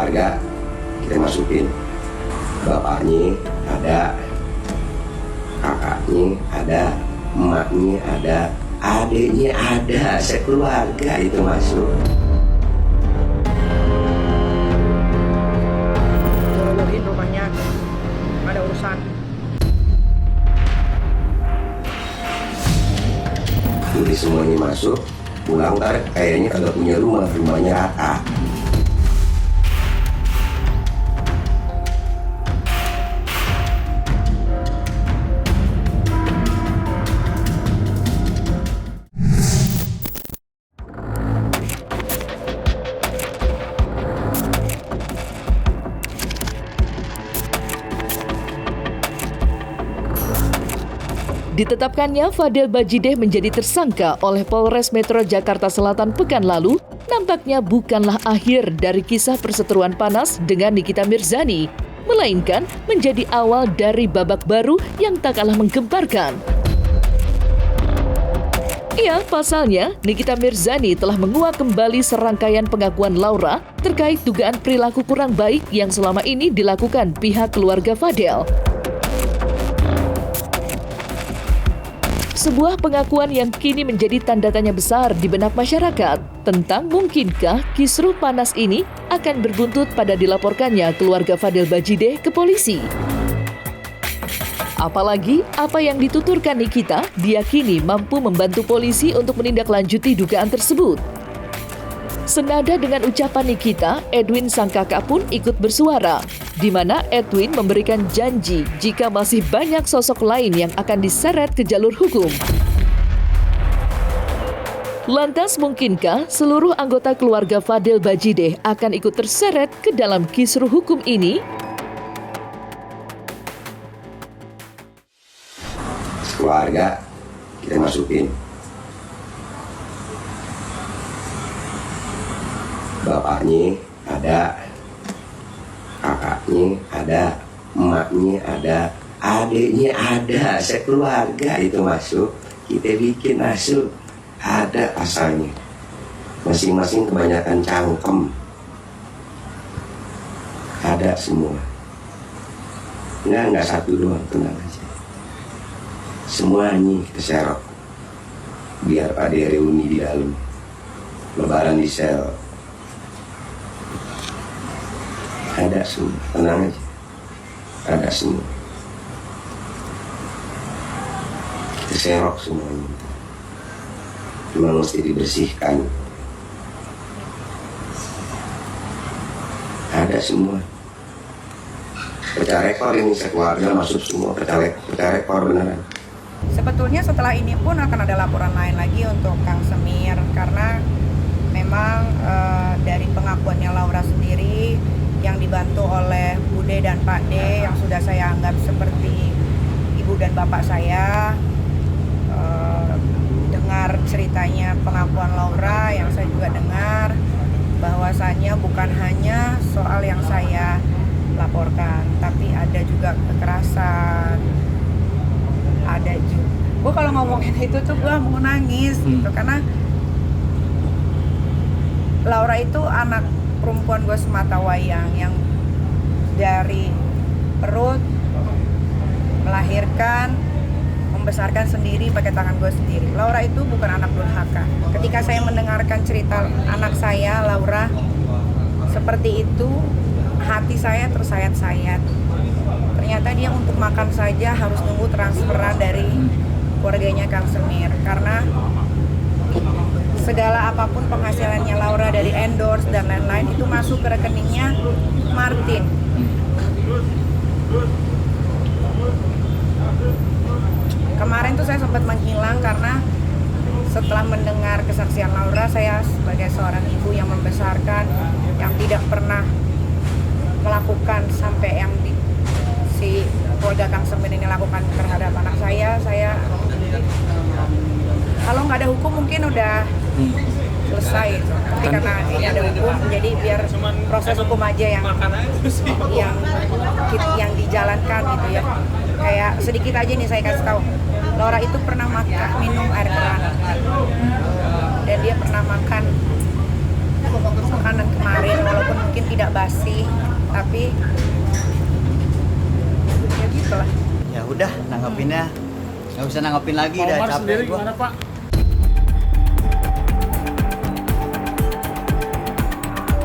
Keluarga kita masukin, bapaknya ada, kakaknya ada, emaknya ada, adiknya ada, sekeluarga itu masuk. Jorokin rumahnya, ada urusan. Jadi semuanya masuk, pulang ntar kayaknya kagak punya rumah, rumahnya rata. Ditetapkannya Fadel Bajideh menjadi tersangka oleh Polres Metro Jakarta Selatan pekan lalu nampaknya bukanlah akhir dari kisah perseteruan panas dengan Nikita Mirzani, melainkan menjadi awal dari babak baru yang tak kalah menggemparkan. Ya, pasalnya Nikita Mirzani telah menguak kembali serangkaian pengakuan Laura terkait dugaan perilaku kurang baik yang selama ini dilakukan pihak keluarga Fadel. Sebuah pengakuan yang kini menjadi tanda tanya besar di benak masyarakat tentang mungkinkah kisruh panas ini akan berbuntut pada dilaporkannya keluarga Fadel Bajideh ke polisi. Apalagi apa yang dituturkan Nikita diyakini mampu membantu polisi untuk menindaklanjuti dugaan tersebut. Senada dengan ucapan Nikita, Edwin sang kakak pun ikut bersuara, di mana Edwin memberikan janji jika masih banyak sosok lain yang akan diseret ke jalur hukum. Lantas mungkinkah seluruh anggota keluarga Fadel Bajideh akan ikut terseret ke dalam kisruh hukum ini? Keluarga kita masukin, bapaknya ada, kakaknya ada, emaknya ada, adiknya ada, sekeluarga itu masuk. Kita bikin masuk, ada pasalnya. Masing-masing kebanyakan cangkem, ada semua. Enggak satu doang, tenang aja. Semuanya kita serok, biar pada reuni di dalam, lebaran di sel. Ada semua, tenang aja. Ada semua. Kita serok semuanya. Cuma mesti dibersihkan. Ada semua. Pecah rekor ini sekeluarga masuk semua, pecah rekor beneran. Sebetulnya setelah ini pun akan ada laporan lain lagi untuk Kang Semir, karena memang dari pengakuannya Laura sendiri yang dibantu oleh Bude dan Pak D yang sudah saya anggap seperti ibu dan bapak saya, dengar ceritanya pengakuan Laura yang saya juga dengar bahwasannya bukan hanya soal yang saya laporkan, tapi ada juga kekerasan, ada juga. Gue kalau ngomongin itu tuh gue mau nangis gitu, karena Laura itu anak perempuan gue semata wayang yang dari perut melahirkan, membesarkan sendiri pakai tangan gue sendiri. Laura itu bukan anak durhaka. Ketika saya mendengarkan cerita anak saya, Laura, seperti itu, hati saya tersayat-sayat. Ternyata dia untuk makan saja harus nunggu transferan dari keluarganya Kang Semir, karena segala apapun penghasilannya Laura dari endorse dan lain-lain itu masuk ke rekeningnya Martin. Kemarin tuh saya sempat menghilang karena setelah mendengar kesaksian Laura, saya sebagai seorang ibu yang membesarkan, yang tidak pernah melakukan sampai yang si keluarga Kang Semir ini lakukan terhadap anak saya kalau nggak ada hukum mungkin udah selesai, tapi karena ini ada hukum, jadi biar proses hukum aja yang dijalankan gitu ya. Kayak sedikit aja nih saya kasih tahu, Laura itu pernah minum air keran, dan dia pernah makan makanan kemarin walaupun mungkin tidak basi, tapi ya gitulah. Ya udah, nanggepinnya nggak usah nanggepin lagi, Pak udah Omar capek sendiri gua. gimana Pak?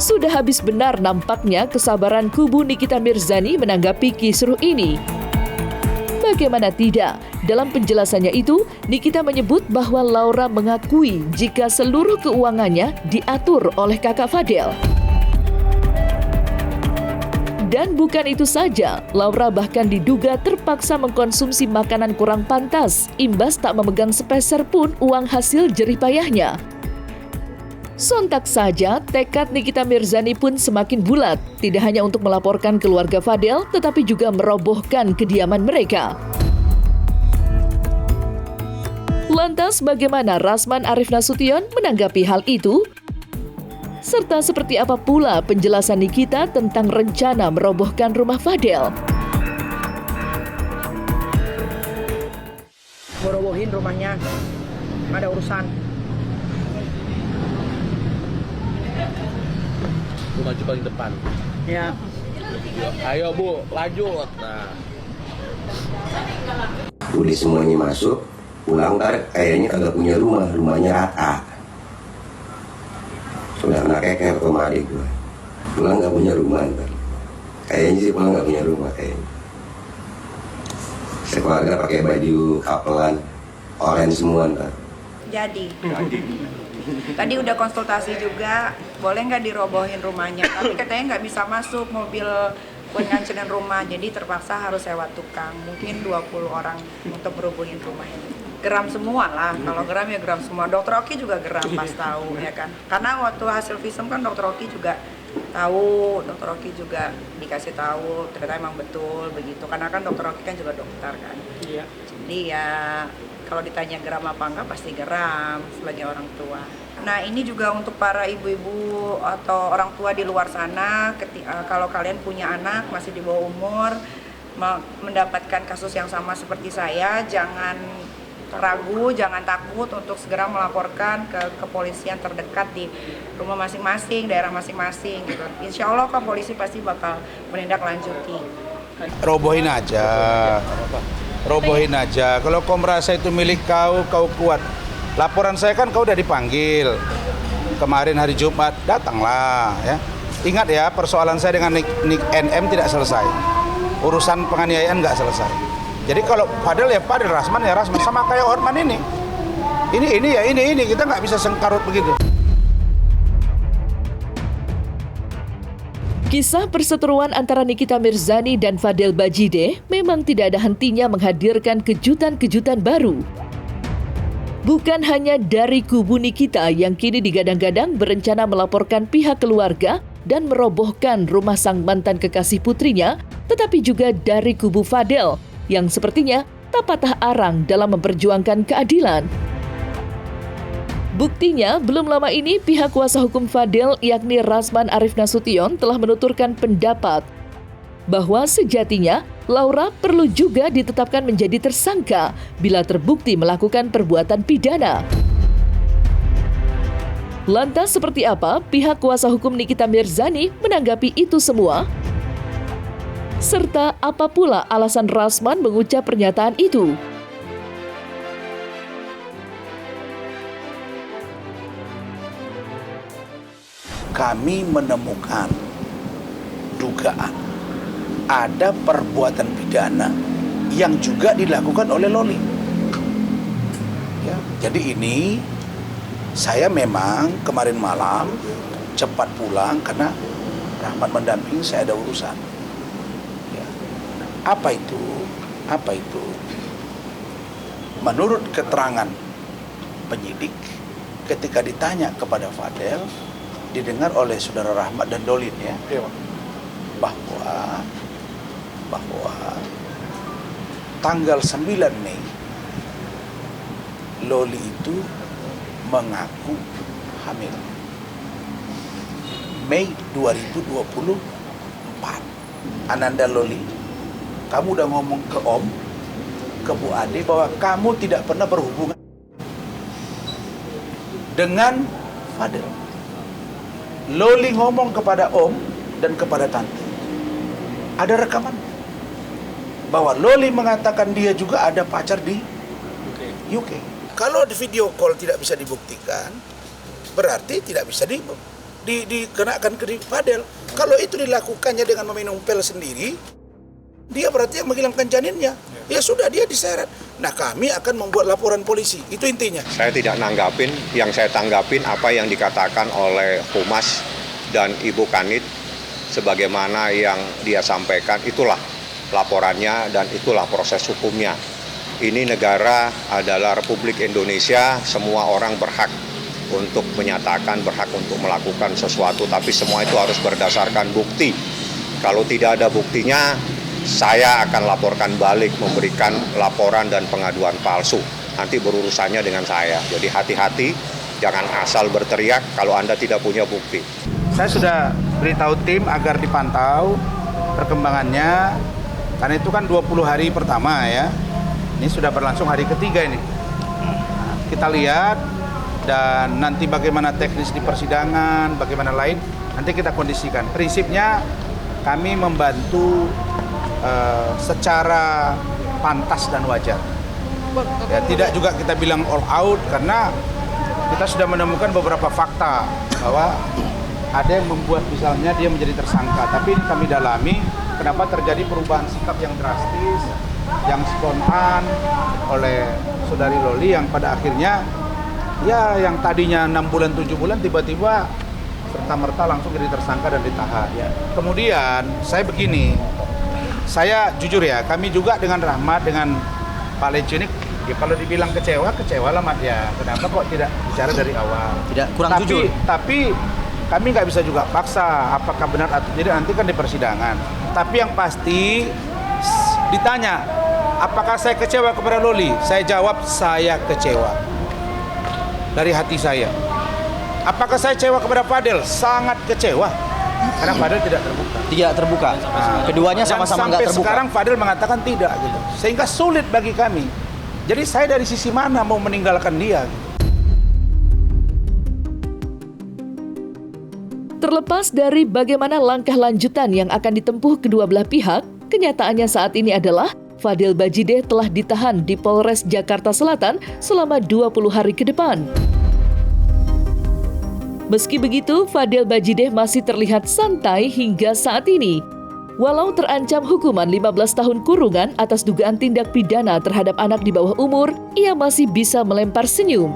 Sudah habis benar nampaknya kesabaran kubu Nikita Mirzani menanggapi kisruh ini. Bagaimana tidak, dalam penjelasannya itu, Nikita menyebut bahwa Laura mengakui jika seluruh keuangannya diatur oleh kakak Fadel. Dan bukan itu saja, Laura bahkan diduga terpaksa mengkonsumsi makanan kurang pantas, imbas tak memegang sepeser pun uang hasil jerih payahnya. Sontak saja, tekad Nikita Mirzani pun semakin bulat, tidak hanya untuk melaporkan keluarga Fadel, tetapi juga merobohkan kediaman mereka. Lantas bagaimana Rasman Arif Nasution menanggapi hal itu? Serta seperti apa pula penjelasan Nikita tentang rencana merobohkan rumah Fadel? Gue robohin rumahnya, ada urusan. Lu maju paling depan. Ya. Ayo Bu, lanjut. Nah. Udah semuanya masuk, pulang ntar kayaknya kagak punya rumah, rumahnya rata. Sudah anaknya kayak sama adik gue. Pulang nggak punya rumah ntar. Kayaknya sih pulang nggak punya rumah kayaknya. Sekeluarga pakai baju kapelan, orange semua ntar. Jadi. Tadi udah konsultasi juga, boleh nggak dirobohin rumahnya? Tapi katanya nggak bisa masuk mobil buat ngancurin rumah, jadi terpaksa harus sewa tukang. Mungkin 20 orang untuk merobohin rumah ini. Geram semua lah, kalau geram ya geram semua. Dokter Oki juga geram pas tahu ya kan. Karena waktu hasil visum kan Dokter Oki juga tahu, Dokter Oki juga dikasih tahu ternyata emang betul begitu. Karena kan Dokter Oki kan juga dokter kan. Iya. Jadi ya kalau ditanya geram apa enggak pasti geram sebagai orang tua. Nah ini juga untuk para ibu-ibu atau orang tua di luar sana, kalau kalian punya anak masih di bawah umur, mendapatkan kasus yang sama seperti saya, jangan ragu, jangan takut untuk segera melaporkan ke kepolisian terdekat di rumah masing-masing, daerah masing-masing gitu. Insya Allah kok polisi pasti bakal menindaklanjuti. Robohin aja. Robohin aja. Kalau kau merasa itu milik kau, kau kuat. Laporan saya kan kau udah dipanggil. Kemarin hari Jumat, datanglah ya. Ingat ya, persoalan saya dengan NM tidak selesai. Urusan penganiayaan nggak selesai. Jadi kalau Fadel ya Fadel, Rasman ya Rasman, sama kayak Hotman ini. Ini kita nggak bisa sengkarut begitu. Kisah perseteruan antara Nikita Mirzani dan Fadel Bajide memang tidak ada hentinya menghadirkan kejutan-kejutan baru. Bukan hanya dari kubu Nikita yang kini digadang-gadang berencana melaporkan pihak keluarga dan merobohkan rumah sang mantan kekasih putrinya, tetapi juga dari kubu Fadel yang sepertinya tak patah arang dalam memperjuangkan keadilan. Buktinya, belum lama ini pihak kuasa hukum Fadel yakni Rasman Arif Nasution telah menuturkan pendapat bahwa sejatinya Laura perlu juga ditetapkan menjadi tersangka bila terbukti melakukan perbuatan pidana. Lantas seperti apa pihak kuasa hukum Nikita Mirzani menanggapi itu semua? Serta apa pula alasan Rasman mengucap pernyataan itu? Kami menemukan dugaan ada perbuatan pidana yang juga dilakukan oleh Loli. Ya, jadi ini saya memang kemarin malam cepat pulang karena Rahmat mendampingi, saya ada urusan. Ya. Apa itu? Menurut keterangan penyidik, ketika ditanya kepada Fadel, didengar oleh saudara Rahmat dan Dolin ya, bahwa tanggal 9 Mei Loli itu mengaku hamil. Mei 2024. Ananda Loli, kamu udah ngomong ke Om, ke Bu Ade bahwa kamu tidak pernah berhubungan dengan Fadel. Loli ngomong kepada Om dan kepada Tante ada rekaman bahwa Loli mengatakan dia juga ada pacar di UK. Kalau di video call tidak bisa dibuktikan, berarti tidak bisa dikenakan ke Fadel. Kalau itu dilakukannya dengan meminum pil sendiri, dia berarti yang menghilangkan janinnya. Ya sudah, dia diseret. Nah, kami akan membuat laporan polisi. Itu intinya. Saya tidak nanggapin, yang saya tanggapin apa yang dikatakan oleh Humas dan Ibu Kanit sebagaimana yang dia sampaikan, itulah laporannya dan itulah proses hukumnya. Ini negara adalah Republik Indonesia, semua orang berhak untuk menyatakan, berhak untuk melakukan sesuatu, tapi semua itu harus berdasarkan bukti. Kalau tidak ada buktinya, saya akan laporkan balik, memberikan laporan dan pengaduan palsu. Nanti berurusannya dengan saya. Jadi hati-hati, jangan asal berteriak kalau Anda tidak punya bukti. Saya sudah beritahu tim agar dipantau perkembangannya, karena itu kan 20 hari pertama ya. Ini sudah berlangsung hari ketiga ini. Kita lihat dan nanti bagaimana teknis di persidangan, bagaimana lain, nanti kita kondisikan. Prinsipnya kami membantu secara pantas dan wajar. Ya, tidak juga kita bilang all out karena kita sudah menemukan beberapa fakta bahwa ada yang membuat misalnya dia menjadi tersangka, tapi ini kami dalami kenapa terjadi perubahan sikap yang drastis, yang spontan oleh saudari Loli yang pada akhirnya ya yang tadinya 6 bulan 7 bulan tiba-tiba serta-merta langsung jadi tersangka dan ditahan. Ya. Kemudian saya begini, saya jujur ya, kami juga dengan Rahmat, dengan Pak Lecu ini, ya kalau dibilang kecewa lah Mat ya. Kenapa kok tidak bicara dari awal? Tidak, kurang jujur. Tapi kami nggak bisa juga paksa apakah benar atau tidak, nanti kan di persidangan. Tapi yang pasti ditanya, apakah saya kecewa kepada Loli? Saya jawab, saya kecewa. Dari hati saya. Apakah saya kecewa kepada Fadel? Sangat kecewa. Karena Fadel tidak terbuka. Tidak terbuka. Keduanya sama-sama nggak terbuka. Sampai sekarang Fadel mengatakan tidak gitu. Sehingga sulit bagi kami. Jadi saya dari sisi mana mau meninggalkan dia? Gitu. Terlepas dari bagaimana langkah lanjutan yang akan ditempuh kedua belah pihak, kenyataannya saat ini adalah Fadel Bajideh telah ditahan di Polres Jakarta Selatan selama 20 hari ke depan. Meski begitu, Fadel Bajideh masih terlihat santai hingga saat ini. Walau terancam hukuman 15 tahun kurungan atas dugaan tindak pidana terhadap anak di bawah umur, ia masih bisa melempar senyum.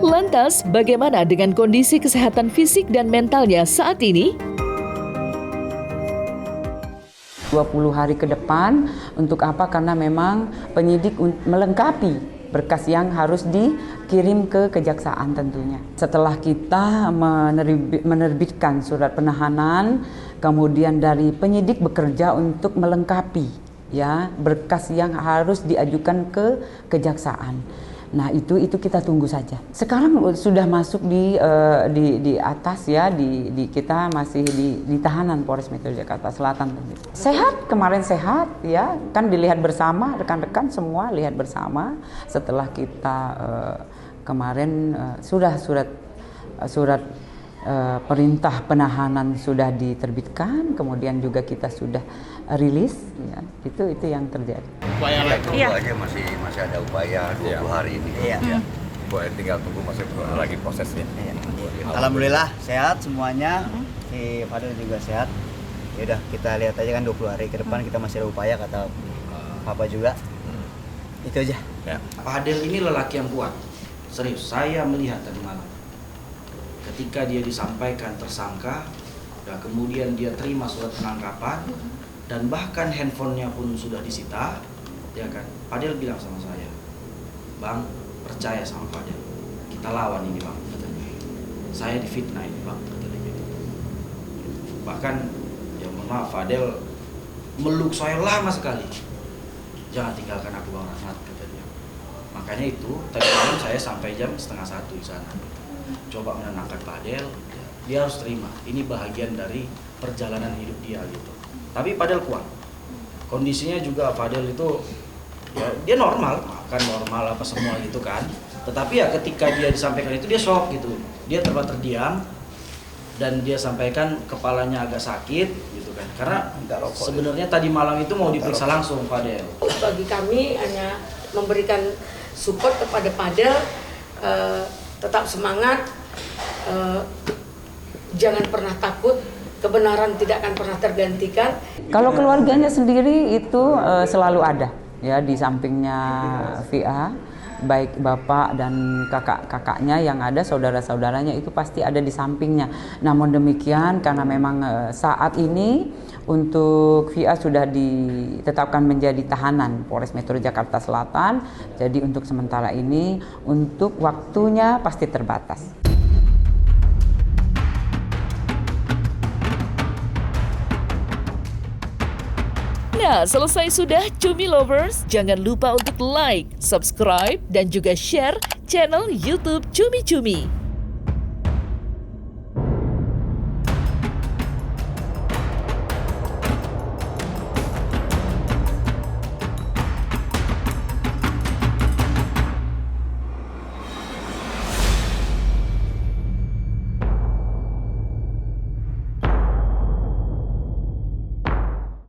Lantas, bagaimana dengan kondisi kesehatan fisik dan mentalnya saat ini? 20 hari ke depan, untuk apa? Karena memang penyidik melengkapi berkas yang harus dikirim ke kejaksaan tentunya. Setelah kita menerbitkan surat penahanan, kemudian dari penyidik bekerja untuk melengkapi ya berkas yang harus diajukan ke kejaksaan. Nah itu kita tunggu saja. Sekarang sudah masuk di atas ya, di kita masih di tahanan Polres Metro Jakarta Selatan. Sehat, kemarin sehat ya, kan dilihat bersama, rekan-rekan semua lihat bersama. Setelah kita kemarin sudah surat perintah penahanan sudah diterbitkan, kemudian juga kita sudah rilis, ya, itu yang terjadi. Iya. Aja masih ada upaya 20 hari ini. Iya. Boleh tinggal tunggu masih lagi prosesnya. Iya. Alhamdulillah sehat semuanya. Si Fadel juga sehat. Ya udah kita lihat aja kan 20 hari ke depan kita masih ada upaya kata Papa juga. Itu aja. Ya. Fadel ini lelaki yang kuat. Serius, saya melihat tadi malam. Ketika dia disampaikan tersangka, dan kemudian dia terima surat penangkapan, dan bahkan handphonenya pun sudah disita, ya kan? Fadel bilang sama saya, Bang, percaya sama Fadel, kita lawan ini Bang, katanya. Saya difitnah ini Bang, katanya gitu. Bahkan, ya mohon maaf, Fadel meluk saya lama sekali. Jangan tinggalkan aku Bang Rahmat, katanya. Makanya itu, tadi malam saya sampai jam 12:30 di sana. Coba menenangkan Fadel, dia harus terima. Ini bahagian dari perjalanan hidup dia gitu. Tapi Fadel kuat. Kondisinya juga Fadel itu ya dia normal, makan normal apa semua gitu kan. Tetapi ya ketika dia disampaikan itu dia shock gitu. Dia terdiam. dan dia sampaikan kepalanya agak sakit gitu kan. Karena sebenarnya tadi malam itu mau diperiksa langsung Fadel. Bagi kami hanya memberikan support kepada Fadel, tetap semangat, jangan pernah takut, kebenaran tidak akan pernah tergantikan. Kalau keluarganya sendiri itu selalu ada ya di sampingnya VA, baik bapak dan kakak-kakaknya yang ada, saudara-saudaranya itu pasti ada di sampingnya. Namun demikian karena memang saat ini untuk VA sudah ditetapkan menjadi tahanan Polres Metro Jakarta Selatan, jadi untuk sementara ini untuk waktunya pasti terbatas. Nah, selesai sudah Cumi Lovers. Jangan lupa untuk like, subscribe, dan juga share channel YouTube Cumi Cumi.